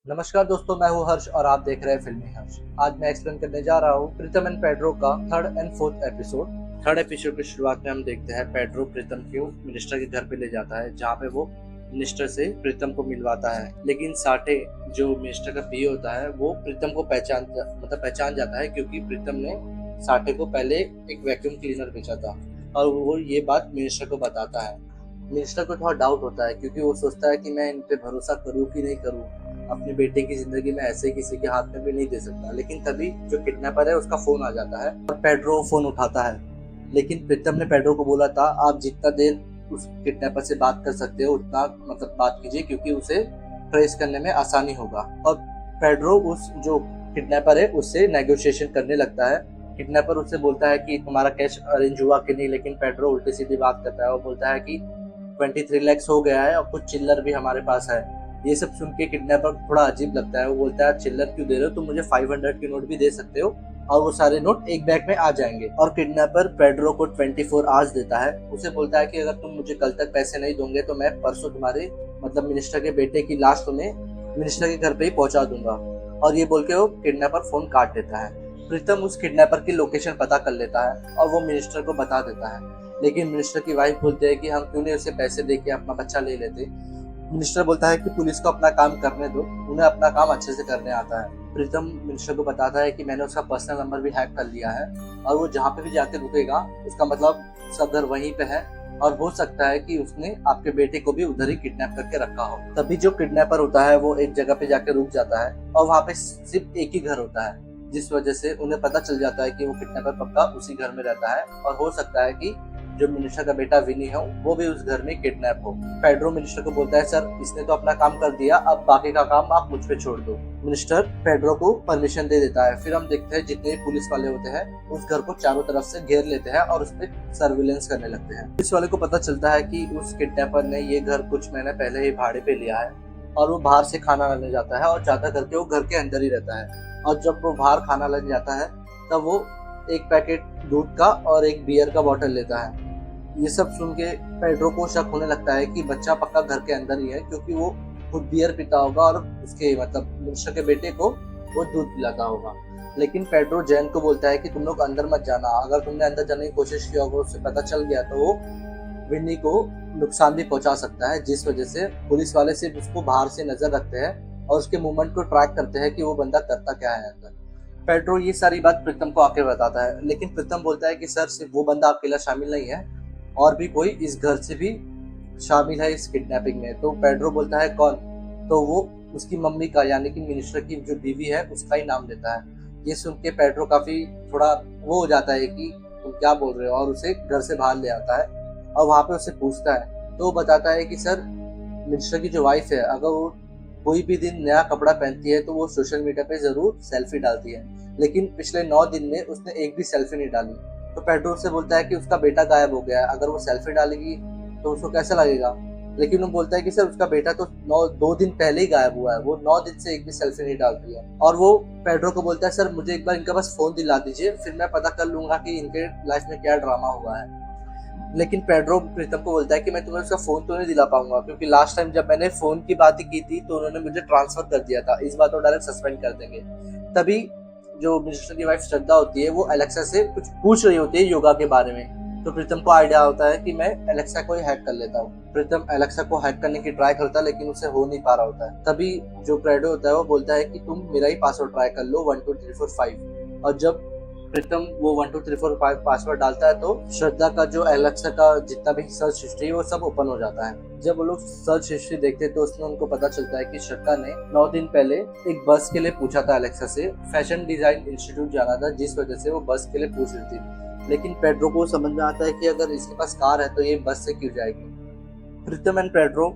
नमस्कार दोस्तों, मैं हूं हर्ष और आप देख रहे हैं फिल्मी हर्ष। आज मैं एक्सप्लेन करने जा रहा हूं प्रीतम एंड पेड्रो का third and fourth episode. Third episode की शुरुआत में हम देखते हैं पेड्रो प्रीतम को मिनिस्टर के घर पे ले जाता है, जहां पे वो मिनिस्टर से प्रीतम को मिलवाता है। लेकिन साठे जो मिनिस्टर का पीए होता है वो प्रीतम को पहचान जाता है, क्योंकि प्रीतम ने साठे को पहले एक वैक्यूम क्लीनर बेचा था और वो ये बात मिनिस्टर को बताता है। मिनिस्टर को थोड़ा डाउट होता है, क्योंकि वो सोचता है कि मैं इन पे भरोसा करूँ कि नहीं करूँ। अपने बेटे की जिंदगी में ऐसे किसी के हाथ में भी नहीं दे सकता। लेकिन तभी जो किडनैपर है उसका फोन आ जाता है और पेड्रो फोन उठाता है। लेकिन प्रीतम ने पेड्रो को बोला था, आप जितना देर उस किडनैपर से बात कर सकते हो उतना बात कीजिए, क्योंकि उसे ट्रेस करने में आसानी होगा। और पेड्रो उस जो किडनैपर है उससे नेगोशिएशन करने लगता है। किडनैपर उससे बोलता है कि तुम्हारा कैश अरेंज हुआ कि नहीं, लेकिन पेड्रो उल्टी सीधी बात करता है और बोलता है कि 23 लाख हो गया है और कुछ चिल्लर भी हमारे पास है। ये सब सुन के किडनैपर थोड़ा अजीब लगता है। वो बोलता है, चिल्लर क्यों दे रहे हो, तुम मुझे 500 के नोट भी दे सकते हो और वो सारे नोट एक बैग में आ जाएंगे। और किडनैपर पेड्रो को 24 आवर्स देता है। उसे बोलता है कि अगर तुम मुझे कल तक पैसे नहीं दोगे तो मैं परसों तुम्हारे मिनिस्टर के बेटे की लाश तुम्हें मिनिस्टर के घर पे ही पहुंचा दूंगा। और ये बोल के वो किडनैपर फोन काट देता है। प्रीतम उस किडनैपर की लोकेशन पता कर लेता है और वो मिनिस्टर को बता देता है। लेकिन मिनिस्टर की वाइफ बोलते है कि हम क्यों नहीं उसे पैसे देके अपना बच्चा ले लेते। मिनिस्टर बोलता है कि पुलिस को अपना काम करने दो, उन्हें अपना काम अच्छे से करने आता है। प्रीतम मिनिस्टर को बताता है कि मैंने उसका पर्सनल नंबर भी हैक कर लिया है और वो जहाँ पे भी जाके रुकेगा उसका उसका घर वहीं पे है और हो सकता है कि उसने आपके बेटे को भी उधर ही किडनैप करके रखा हो। तभी जो किडनैपर होता है वो एक जगह पे जाके रुक जाता है और वहाँ पे सिर्फ एक ही घर होता है, जिस वजह से उन्हें पता चल जाता है कि वो किडनैपर पक्का उसी घर में रहता है और हो सकता है कि जो मिनिस्टर का बेटा विनी है वो भी उस घर में किडनैप हो। पेड्रो मिनिस्टर को बोलता है, सर इसने तो अपना काम कर दिया, अब बाकी का काम आप मुझ पे छोड़ दो। मिनिस्टर पेड्रो को परमिशन दे देता है। फिर हम देखते हैं जितने पुलिस वाले होते हैं उस घर को चारों तरफ से घेर लेते हैं और उस पर सर्विलेंस करने लगते हैं। पुलिस वाले को पता चलता है कि उस किडनैपर ने ये घर कुछ महीने पहले ही भाड़े पे लिया है और वो बाहर से खाना लाने जाता है और ज्यादा करके वो घर के अंदर ही रहता है। और जब वो बाहर खाना लाने जाता है तब वो एक पैकेट दूध का और एक बियर का बोतल लेता है। ये सब सुन के पेड्रो को शक होने लगता है कि बच्चा पक्का घर के अंदर ही है, क्योंकि वो खुद बियर पीता होगा और उसके मिनिस्टर के बेटे को वो दूध पिलाता होगा। लेकिन पेड्रो जैन को बोलता है कि तुम लोग अंदर मत जाना, अगर तुमने अंदर जाने की कोशिश की होगा उससे पता चल गया तो वो विन्नी को नुकसान भी पहुंचा सकता है, जिस वजह से पुलिस वाले सिर्फ उसको बाहर से नजर रखते हैं और उसके मूवमेंट को ट्रैक करते हैं कि वो बंदा करता क्या है अंदर। पेड्रो ये सारी बात प्रीतम को आके बताता है, लेकिन प्रीतम बोलता है कि सर सिर्फ वो बंदा अकेला शामिल नहीं है और भी कोई इस घर से भी शामिल है इस किडनैपिंग में। तो पेड्रो बोलता है कौन, तो वो उसकी मम्मी का यानी कि मिनिस्टर की जो बीवी है उसका ही नाम लेता है। ये सुन के पेड्रो काफी थोड़ा वो हो जाता है कि तुम क्या बोल रहे हो, और उसे घर से बाहर ले आता है और वहां पे उससे पूछता है तो वो बताता है कि सर मिनिस्टर की जो वाइफ है अगर वो कोई भी दिन नया कपड़ा पहनती है तो वो सोशल मीडिया पे जरूर सेल्फी डालती है, लेकिन पिछले 9 दिन में उसने एक भी सेल्फी नहीं डाली। तो पेड्रो से बोलता है कि उसका बेटा गायब हो गया है, अगर वो सेल्फी डालेगी तो उसको कैसा लगेगा। लेकिन वो बोलता है कि सर उसका बेटा तो 2 दिन पहले ही गायब हुआ है, वो 9 दिन से एक भी सेल्फी नहीं डालती है। और वो पेड्रो को बोलता है, सर मुझे एक बार इनका बस फोन दिला दीजिए, फिर मैं पता कर लूंगा कि इनके लाइफ में क्या ड्रामा हुआ है। लेकिन पेड्रो प्रीतम को बोलता है कि मैं तुम्हें उसका फोन तो नहीं दिला पाऊंगा, क्योंकि लास्ट टाइम जब मैंने फोन की बात की थी तो उन्होंने मुझे ट्रांसफर कर दिया था, इस बात को डायरेक्ट सस्पेंड कर देंगे। तभी जो मिनिस्टर की वाइफ श्रद्धा होती है वो एलेक्सा से कुछ पूछ रही होती है योगा के बारे में। तो प्रीतम को आइडिया होता है कि मैं एलेक्सा को ही हैक कर लेता हूँ। प्रीतम एलेक्सा को हैक करने की ट्राई करता है लेकिन उसे हो नहीं पा रहा होता है। तभी जो पेड्रो होता है वो बोलता है कि तुम मेरा ही पासवर्ड ट्राई कर लो 1 2 3 4 5। और जब प्रीतम वो 1 2 3 4 5 पासवर्ड डालता है तो श्रद्धा का जो एलेक्सा का जितना भी सर्च हिस्ट्री है वो सब ओपन हो जाता है। जब वो लोग सर्च हिस्ट्री देखते हैं तो उसमें उनको पता चलता है कि श्रद्धा ने 9 दिन पहले एक बस के लिए पूछा था एलेक्सा से, फैशन डिजाइन इंस्टीट्यूट जाना था, जिस वजह से वो बस के लिए पूछ रही थी। लेकिन पेड्रो को समझ में आता है कि अगर इसके पास कार है तो ये बस से क्यों जाएगी। प्रीतम एंड पेड्रो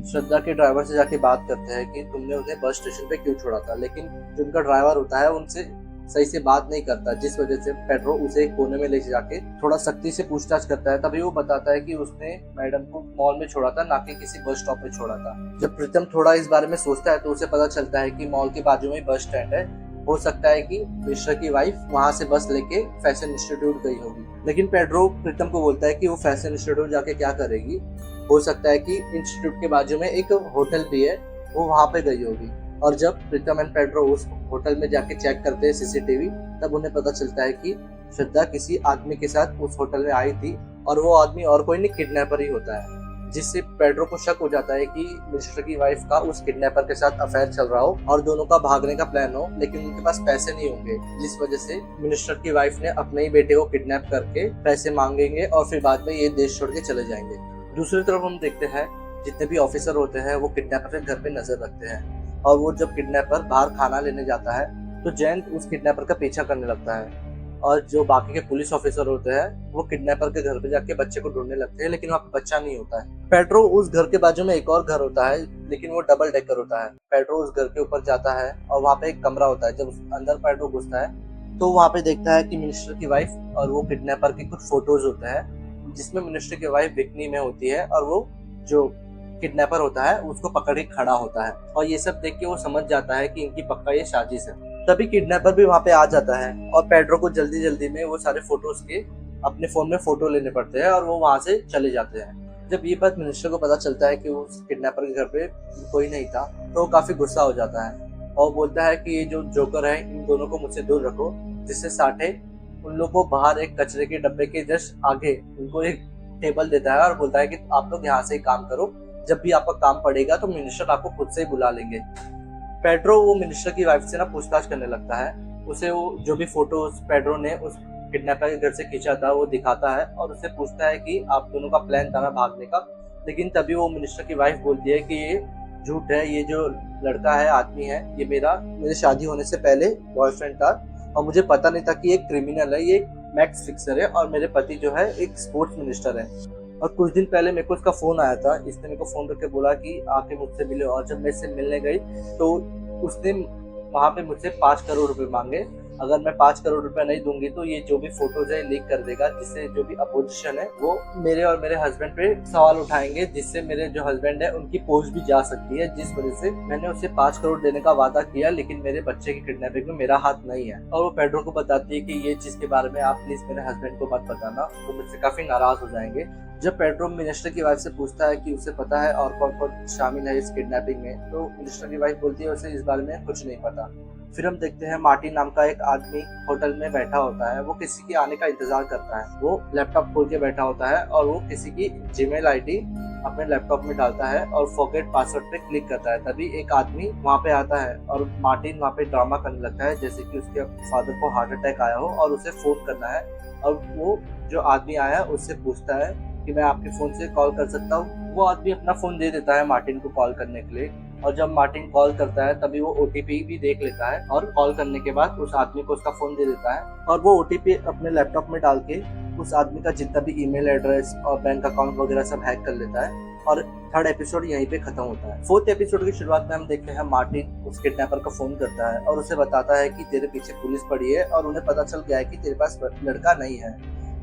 श्रद्धा के ड्राइवर से जाके बात करते हैं कि तुमने उन्हें बस स्टेशन पे क्यों छोड़ा था, लेकिन जो उनका ड्राइवर होता है उनसे सही से बात नहीं करता, जिस वजह से पेड्रो उसे एक कोने में ले जाके थोड़ा सख्ती से पूछताछ करता है। तभी वो बताता है कि उसने मैडम को मॉल में छोड़ा था, ना कि किसी बस स्टॉप पे छोड़ा था। जब प्रीतम थोड़ा इस बारे में सोचता है तो उसे पता चलता है कि मॉल के बाजू में बस स्टैंड है, हो सकता है कि मिश्रा की वाइफ वहां से बस लेके फैशन इंस्टीट्यूट गई होगी। लेकिन पेड्रो प्रीतम को बोलता है कि वो फैशन इंस्टीट्यूट जाके क्या करेगी, हो सकता है कि इंस्टीट्यूट के बाजू में एक होटल भी है, वो वहां पे गई होगी। और जब प्रीतम एंड पेड्रो उस होटल में जाके चेक करते हैं सीसीटीवी, तब उन्हें पता चलता है कि श्रद्धा किसी आदमी के साथ उस होटल में आई थी और वो आदमी और कोई नहीं किडनैपर ही होता है, जिससे पेड्रो को शक हो जाता है कि मिनिस्टर की वाइफ का उस किडनैपर के साथ अफेयर चल रहा हो और दोनों का भागने का प्लान हो, लेकिन उनके पास पैसे नहीं होंगे, जिस वजह से मिनिस्टर की वाइफ ने अपने ही बेटे को किडनैप करके पैसे मांगेंगे और फिर बाद में ये देश छोड़ के चले जाएंगे। दूसरी तरफ हम देखते हैं जितने भी ऑफिसर होते हैं वो किडनैपर के घर पे नजर रखते हैं और वो जब किडनैपर बाहर खाना लेने जाता है तो जैन उस किडनैपर का पीछा करने लगता है और जो बाकी के पुलिस ऑफिसर होते हैं वो किडनैपर के घर पे जाके बच्चे को ढूंढने लगते हैं, लेकिन वहाँ पे बच्चा नहीं होता है। पेड्रो उस घर के बाजू में एक और घर होता है, लेकिन वो डबल डेकर होता है। पेड्रो उस घर के ऊपर जाता है और वहाँ पे एक कमरा होता है। जब अंदर पेड्रो घुसता है तो वहाँ पे देखता है कि मिनिस्टर की वाइफ और वो किडनैपर के कुछ फोटोज होते हैं, जिसमें मिनिस्टर की वाइफ बिकनी में होती है और वो जो किडनैपर होता है उसको पकड़ के खड़ा होता है और ये सब देख के वो समझ जाता है कि इनकी पक्का ये साजिश है। तभी किडनैपर भी वहाँ पे आ जाता है और पेड्रो को जल्दी जल्दी में वो सारे फोटोज के अपने फोन में फोटो लेने पड़ते हैं और वो वहाँ से चले जाते हैं। जब ये बात मिनिस्टर को पता चलता है कि उस किडनैपर के घर पे कोई नहीं था तो वो काफी गुस्सा हो जाता है और बोलता है कि ये जो जोकर है इन दोनों को मुझसे दूर रखो, जिससे साठे उन लोगों को बाहर एक कचरे के डब्बे के जस्ट आगे उनको एक टेबल देता है और बोलता है कि आप लोग यहाँ से ही काम करो, जब भी आपका काम पड़ेगा तो मिनिस्टर आपको खुद से ही बुला लेंगे। पेड्रो वो मिनिस्टर की वाइफ से ना पूछताछ करने लगता है, उसे वो जो भी फोटो पेड्रो ने उस किडनैपर के घर से खींचा था वो दिखाता है और उससे पूछता है कि आप दोनों का प्लान था ना भागने का, लेकिन तभी वो मिनिस्टर की वाइफ बोलती है कि ये झूठ है, ये जो लड़का है आदमी है ये मेरे शादी होने से पहले बॉयफ्रेंड था और मुझे पता नहीं था कि एक क्रिमिनल है, ये मैक्स फिक्सर है और मेरे पति जो है एक स्पोर्ट्स मिनिस्टर है। और कुछ दिन पहले मेरे को इसका फोन आया था, इसने मेरे को फोन करके बोला कि आके मुझसे मिले और जब मैं इससे मिलने गई तो उसने वहाँ पे मुझसे 5 करोड़ रुपए मांगे। अगर मैं 5 करोड़ रुपए नहीं दूंगी तो ये जो भी फोटोज है लीक कर देगा, जिससे जो भी अपोजिशन है वो मेरे और मेरे हस्बैंड पे सवाल उठाएंगे, जिससे मेरे जो हस्बैंड है उनकी पोस्ट भी जा सकती है, जिस वजह से मैंने उसे 5 करोड़ देने का वादा किया, लेकिन मेरे बच्चे की किडनैपिंग में मेरा हाथ नहीं है। और वो पेड्रो को बताती है कि ये चीज के बारे में आप प्लीज मेरे हस्बैंड को मत बताना, वो मुझसे काफी नाराज हो जाएंगे। जब पेड्रो मिनिस्टर की वाइफ से पूछता है कि उसे पता है और कौन कौन शामिल है इस किडनैपिंग में, तो मिनिस्टर की वाइफ बोलती है उसे इस बारे में कुछ नहीं पता। फिर हम देखते हैं मार्टिन नाम का एक आदमी होटल में बैठा होता है, वो किसी के आने का इंतजार करता है। वो लैपटॉप खोल के बैठा होता है और वो किसी की जीमेल आईडी अपने लैपटॉप में डालता है और फॉरगेट पासवर्ड पे क्लिक करता है। तभी एक आदमी वहाँ पे आता है और मार्टिन वहाँ पे ड्रामा करने लगता है जैसे कि उसके फादर को हार्ट अटैक आया हो और उसे फोन करना है। और वो जो आदमी आया उससे पूछता है कि मैं आपके फोन से कॉल कर सकता हूँ। वो आदमी अपना फोन दे देता है मार्टिन को कॉल करने के लिए और जब मार्टिन कॉल करता है तभी वो ओटीपी भी देख लेता है और कॉल करने के बाद उस आदमी को उसका फोन दे देता है और वो ओटीपी अपने लैपटॉप में डाल के उस आदमी का जितना भी ईमेल एड्रेस और बैंक अकाउंट वगैरह सब हैक कर लेता है और 3rd एपिसोड यहीं पे खत्म होता है। 4th एपिसोड की शुरुआत में हम देखते हैं मार्टिन उस किडनैपर का फोन करता है और उसे बताता है कि तेरे पीछे पुलिस पड़ी है और उन्हें पता चल गया है कि तेरे पास लड़का नहीं है,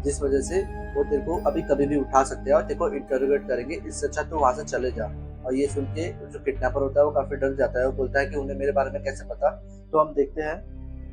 जिस वजह से वो तेरे को अभी कभी भी उठा सकते हैं और तेरे को इंटरोगेट करेंगे, इससे अच्छा तो वहां से चले जा। और ये सुन के जो किडनैपर होता है वो काफी डर जाता है, वो बोलता है कि उन्हें मेरे बारे में कैसे पता। तो हम देखते हैं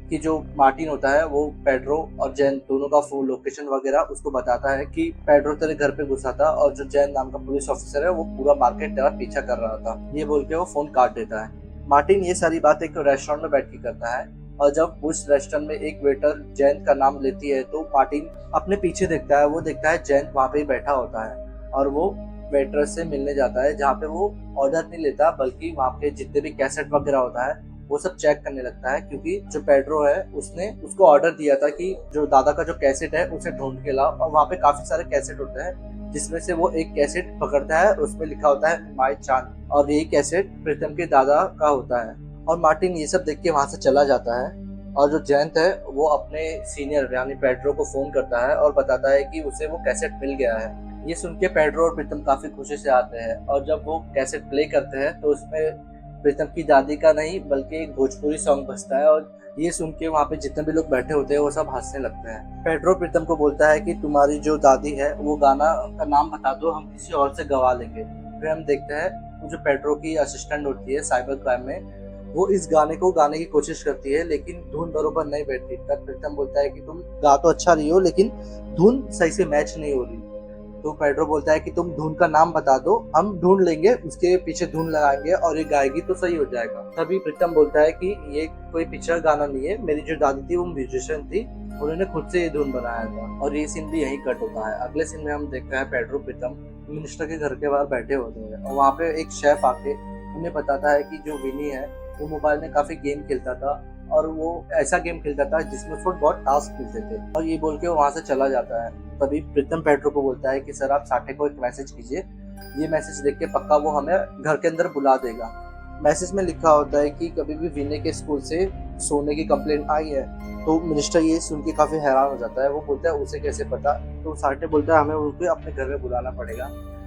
कि जो मार्टिन होता है वो पेड्रो और जैन दोनों का फोन लोकेशन वगैरह उसको बताता है कि पेड्रो तेरे घर पे घुसा था और जो जैन नाम का पुलिस ऑफिसर है वो पूरा मार्केट तेरा पीछा कर रहा था। ये बोल के वो फोन काट देता है। मार्टिन ये सारी बात एक रेस्टोरेंट में बैठ के करता है और जब उस रेस्टोरेंट में एक वेटर जैन का नाम लेती है तो मार्टिन अपने पीछे देखता है, वो देखता है जैन वहाँ पे बैठा होता है और वो वेटर से मिलने जाता है, जहाँ पे वो ऑर्डर नहीं लेता बल्कि वहाँ पे जितने भी कैसेट वगैरह होता है वो सब चेक करने लगता है, क्योंकि जो पेड्रो है उसने उसको ऑर्डर दिया था कि जो दादा का जो कैसेट है उसे ढूंढ के लाओ और वहाँ पे काफी सारे कैसेट होते हैं, जिसमें से वो एक कैसेट पकड़ता है, उसमें लिखा होता है माय चांद और यही कैसेट प्रीतम के दादा का होता है। और मार्टिन ये सब देख के वहाँ से चला जाता है और जो जयंत है वो अपने सीनियर यानी पेड्रो को फोन करता है और बताता है कि उसे वो कैसेट मिल गया है। ये सुन के पेड्रो और प्रीतम काफी खुशी से आते हैं और जब वो कैसेट प्ले करते हैं तो उसमें प्रीतम की दादी का नहीं बल्कि एक भोजपुरी सॉन्ग बजता है और ये सुन के वहाँ पे जितने भी लोग बैठे होते हैं वो सब हंसने लगते हैं। पेड्रो प्रीतम को बोलता है कि तुम्हारी जो दादी है वो गाना का नाम बता दो, हम किसी और से गवा लेंगे। फिर हम देखते हैं वो जो पेड्रो की असिस्टेंट होती है साइबर क्राइम में, वो इस गाने को गाने की कोशिश करती है लेकिन धुन बरोबर नहीं बैठती। तब प्रीतम बोलता है कि तुम गा तो अच्छा रही हो लेकिन धुन सही से मैच नहीं हो रही। तो पेड्रो बोलता है कि तुम धुन का नाम बता दो, हम ढूंढ लेंगे, उसके पीछे धुन लगाएंगे और ये गाएगी तो सही हो जाएगा। तभी प्रीतम बोलता है कि ये कोई पिक्चर गाना नहीं है, मेरी जो दादी थी वो म्यूजिशियन थी, उन्होंने खुद से ये धुन बनाया था। और ये सीन भी यही कट होता है। अगले सीन में हम देखते हैं पेड्रो प्रीतम मिनिस्टर के घर के बाहर बैठे होते हैं और वहाँ पे एक शेफ आके उन्हें बताता है कि जो विनी है वो मोबाइल में काफी गेम खेलता था और वो ऐसा गेम खेलता था जिसमें उसको बहुत टास्क मिलते थे, और ये बोल के वो वहाँ से चला जाता है। तभी प्रीतम पेड्रो को बोलता है कि सर आप साठे को एक मैसेज कीजिए, ये मैसेज देख के पक्का वो हमें घर के अंदर बुला देगा। मैसेज में लिखा होता है कि कभी भी विनय के स्कूल से सोने की कंप्लेंट आई है। तो मिनिस्टर ये सुन के काफी हैरान हो जाता है, वो बोलता है उसे कैसे पता। तो साठे बोलता है हमें उनको अपने घर में बुलाना पड़ेगा,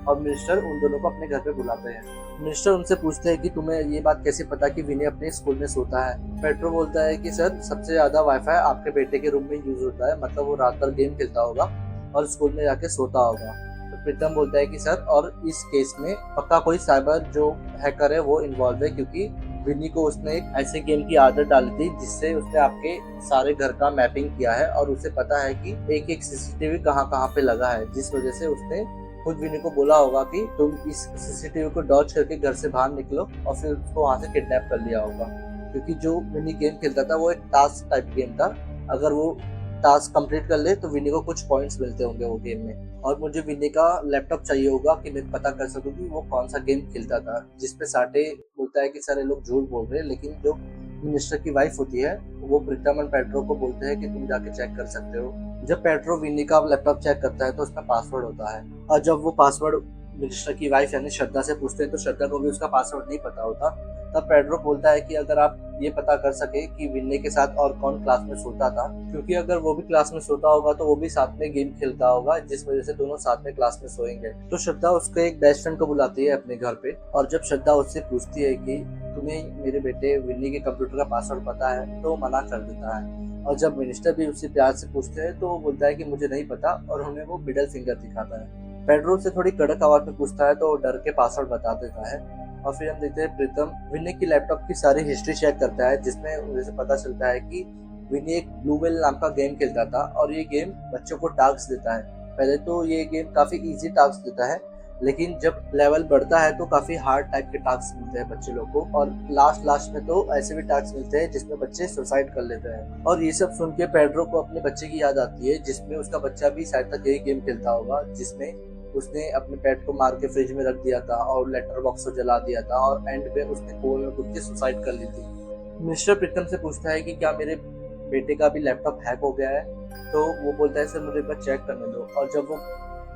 और मिनिस्टर उन दोनों को अपने घर पे बुलाते हैं। मिनिस्टर उनसे पूछते हैं कि तुम्हें ये बात कैसे पता कि विनय अपने स्कूल में सोता है। पेड्रो बोलता है कि सर सबसे ज्यादा वाईफाई आपके बेटे के रूम में यूज होता है, मतलब वो रात भर गेम खेलता होगा और स्कूल में जाके सोता होगा। तो प्रीतम बोलता है कि सर और इस केस में पक्का कोई साइबर जो हैकर है वो इन्वॉल्व है, क्योंकि विनी को उसने एक ऐसे गेम की आदत डाली थी जिससे उसने आपके सारे घर का मैपिंग किया है और उसे पता है कि एक एक सीसीटीवी कहाँ कहाँ पे लगा है, जिस वजह से उसने खुद विनी को बोला होगा कि तुम इस सीसीटीवी को डॉज करके घर से बाहर निकलो, और फिर उसको वहां से किडनैप कर लिया होगा। क्योंकि जो विनी गेम खेलता था वो एक टास्क टाइप गेम था, अगर वो टास्क कंप्लीट कर ले तो विनी को कुछ पॉइंट्स मिलते होंगे वो गेम में। और मुझे विनी का लैपटॉप चाहिए होगा कि मैं पता कर सकूं कि वो कौन सा गेम खेलता था, जिसपे साठे बोलता है कि सारे लोग झूठ बोल रहे हैं, लेकिन जो मिनिस्टर की वाइफ होती है वो प्रीतम और पेड्रो को बोलते हैं कि तुम जाके चेक कर सकते हो। जब पेड्रो विनी का लैपटॉप चेक करता है तो उसमें पासवर्ड होता है, और जब वो पासवर्ड मिनिस्टर की वाइफ यानी श्रद्धा से पूछते हैं तो श्रद्धा को भी उसका पासवर्ड नहीं पता होता। तब पेड्रो बोलता है कि अगर आप ये पता कर सके कि विनय के साथ और कौन क्लास में सोता था, क्योंकि अगर वो भी क्लास में सोता होगा तो वो भी साथ में गेम खेलता होगा, जिस वजह से दोनों साथ में क्लास में सोएंगे। तो श्रद्धा उसके एक बेस्ट फ्रेंड को बुलाती है अपने घर पे, और जब श्रद्धा उससे पूछती है कि तुम्हें मेरे बेटे विनी के कंप्यूटर का पासवर्ड पता है, तो वो मना कर देता है। और जब मिनिस्टर भी उससे प्यार से पूछते हैं तो वो बोलता है कि मुझे नहीं पता, और उन्हें वो मिडल फिंगर दिखाता है। पेड्रो से थोड़ी कड़क आवाज में पूछता है तो वो डर के पासवर्ड बता देता है। और फिर हम देखते हैं प्रीतम विनी की लैपटॉप की सारी हिस्ट्री चेक करता है, जिसमें उसे पता चलता है कि विनी एक ब्लू व्हेल नाम का गेम खेलता था, और ये गेम बच्चों को टास्क देता है। पहले तो ये गेम काफी इजी टास्क देता है, लेकिन जब लेवल बढ़ता है तो काफी हार्ड टाइप के टास्क मिलते हैं बच्चे लोग को, और लास्ट में तो ऐसे भी टास्क मिलते हैं जिसमें बच्चे सुसाइड कर लेते हैं। और ये सब सुन के पेड्रो को अपने बच्चे की याद आती है, जिसमें उसका बच्चा भी शायद तक यही गेम खेलता होगा, जिसमें उसने अपने पेट को मार के फ्रिज में रख दिया था और लेटर बॉक्स को जला दिया था, और एंड पे उसने कुएं में कूद के सुसाइड कर ली थी। मिस्टर प्रीतम से पूछता है कि क्या मेरे बेटे का भी लैपटॉप हैक हो गया है, तो वो बोलता है सर मुझे एक बार चेक करने दो। और जब वो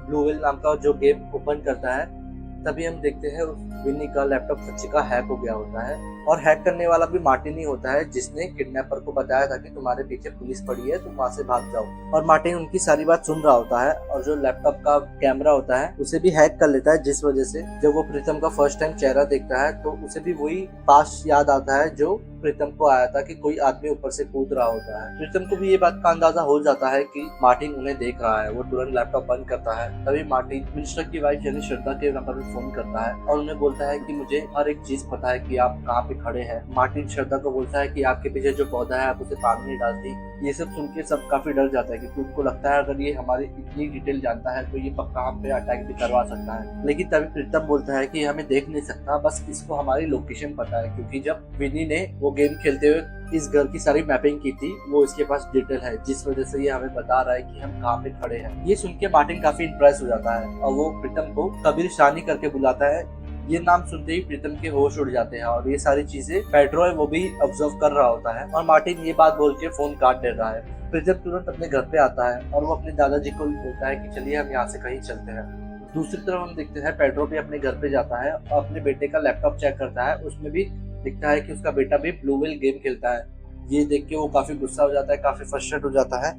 ब्लू व्हेल नाम का जो गेम ओपन करता है तभी हम देखते हैं विनी का लैपटॉप सच्ची का हैक हो गया होता है, और हैक करने वाला भी मार्टिन ही होता है, जिसने किडनैपर को बताया था कि तुम्हारे पीछे पुलिस पड़ी है, तुम वहां से भाग जाओ। और मार्टिन उनकी सारी बात सुन रहा होता है, और जो लैपटॉप का कैमरा होता है उसे भी हैक कर लेता है, जिस वजह से जब वो प्रीतम का फर्स्ट टाइम चेहरा देखता है तो उसे भी वही पास्ट याद आता है जो प्रीतम को आया था कि कोई आदमी ऊपर से कूद रहा होता है। प्रीतम को भी ये बात का अंदाजा हो जाता है कि मार्टिन उन्हें देख रहा है। वो तुरंत लैपटॉप बंद करता है। तभी मार्टिन मिनिस्टर की वाइफ यानी श्रद्धा के नंबर पर फोन करता है और उन्हें बोलता है कि मुझे हर एक चीज पता है कि आप कहाँ पे खड़े हैं। मार्टिन श्रद्धा को बोलता है कि आपके पीछे जो पौधा है आप उसे पानी नहीं डालती। ये सब सुन के सब काफी डर जाता है, क्योंकि उनको लगता है अगर ये हमारी इतनी डिटेल जानता है तो ये पक्का हम पे अटैक भी करवा सकता है। लेकिन तभी प्रीतम बोलता है कि हमें देख नहीं सकता, बस इसको हमारी लोकेशन पता है, क्योंकि जब विनी ने वो गेम खेलते हुए इस घर की सारी मैपिंग की थी वो इसके पास डिटेल है, जिस वजह से ये हमें बता रहा है कि हम कहाँ पे खड़े हैं। ये सुन के मार्टिन काफी इंप्रेस हो जाता है और वो प्रीतम को कबीर शानी करके बुलाता है। ये नाम सुनते ही प्रीतम के होश उड़ जाते हैं और ये सारी चीजें पेड्रो है वो भी ऑब्जर्व कर रहा होता है, और मार्टिन ये बात बोल के फोन काट देता है। प्रीतम तुरंत अपने घर पे आता है और वो अपने दादाजी को बोलता है कि चलिए हम यहाँ से कहीं चलते हैं। दूसरी तरफ हम देखते हैं पेड्रो भी अपने घर पे जाता है और अपने बेटे का लैपटॉप चेक करता है। उसमें भी दिखता है कि उसका बेटा भी ब्लू व्हेल गेम खेलता है। ये देख के वो काफी गुस्सा हो जाता है, काफी फ्रस्ट्रेट हो जाता है,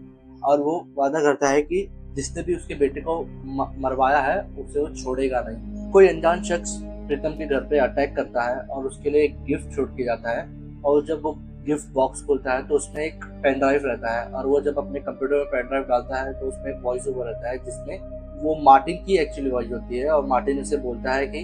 और वो वादा करता है कि जिसने भी उसके बेटे को मरवाया है उसे वो छोड़ेगा नहीं। कोई अनजान शख्स प्रीतम के घर पे अटैक करता है और उसके लिए एक गिफ्ट छूट के जाता है, और जब वो गिफ्ट बॉक्स खोलता है तो उसमें एक पेन ड्राइव रहता है, और वो जब अपने कंप्यूटर में पेन ड्राइव डालता है तो उसमें एक वॉइस ओवर रहता है जिसमें वो मार्टिन की एक्चुअली वॉइस होती है, और मार्टिन उसे बोलता है कि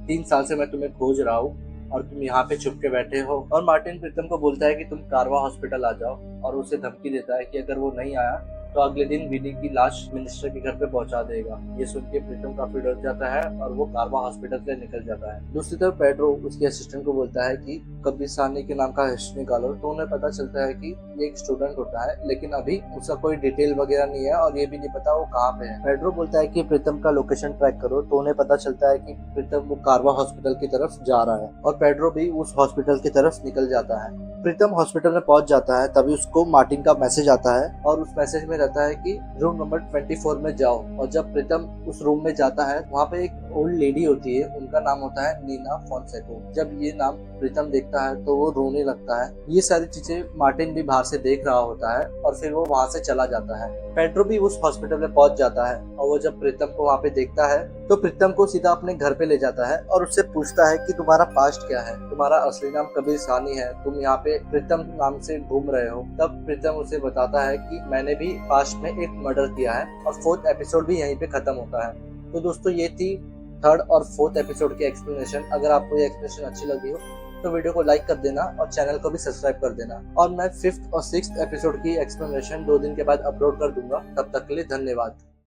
3 साल से मैं तुम्हें खोज रहा हूँ और तुम यहाँ पे छुप के बैठे हो। और मार्टिन प्रीतम को बोलता है कि तुम कारवा हॉस्पिटल आ जाओ, और उसे धमकी देता है कि अगर वो नहीं आया तो अगले दिन विनी की लाश मिनिस्टर के घर पे पहुंचा देगा। ये सुन के प्रीतम काफी डर जाता है और वो कारवा हॉस्पिटल से निकल जाता है। दूसरी तरफ पेड्रो उसके असिस्टेंट को बोलता है कि कबीर सानी के नाम का हिस्ट्री निकालो। तो उन्हें पता चलता है कि ये एक स्टूडेंट होता है, लेकिन अभी उसका कोई डिटेल वगैरह नहीं है और ये भी नहीं पता वो कहाँ पे है। पेड्रो बोलता है कि प्रीतम का लोकेशन ट्रैक करो। तो उन्हें पता चलता है कि प्रीतम वो कारवा हॉस्पिटल की तरफ जा रहा है और पेड्रो भी उस हॉस्पिटल की तरफ निकल जाता है। प्रीतम हॉस्पिटल में पहुंच जाता है, तभी उसको मार्टिन का मैसेज आता है और उस मैसेज में रहता है कि रूम नंबर 24 में जाओ। और जब प्रीतम उस रूम में जाता है, वहाँ पे एक ओल्ड लेडी होती है, उनका नाम होता है नीना फोंसेको। जब ये नाम प्रीतम देखता है तो वो रोने लगता है। ये सारी चीजें मार्टिन भी बाहर से देख रहा होता है और फिर वो वहाँ से चला जाता है। पेड्रो भी उस हॉस्पिटल में पहुंच जाता है और वो जब प्रीतम को वहाँ पे देखता है तो प्रीतम को सीधा अपने घर पे ले जाता है और उससे पूछता है कि तुम्हारा पास्ट क्या है, तुम्हारा असली नाम कबीर सानी है, तुम यहाँ पे प्रीतम नाम से घूम रहे हो। तब प्रीतम उसे बताता है कि मैंने भी पास्ट में एक मर्डर किया है और 4th एपिसोड भी यहीं पे खत्म होता है। तो दोस्तों ये थी 3rd और 4th एपिसोड की एक्सप्लेनेशन। अगर आपको ये एक्सप्लेनेशन अच्छी लगी हो तो वीडियो को लाइक कर देना और चैनल को भी सब्सक्राइब कर देना। और मैं 5th और 6th एपिसोड की एक्सप्लेनेशन 2 दिन के बाद अपलोड कर दूंगा। तब तक के लिए धन्यवाद।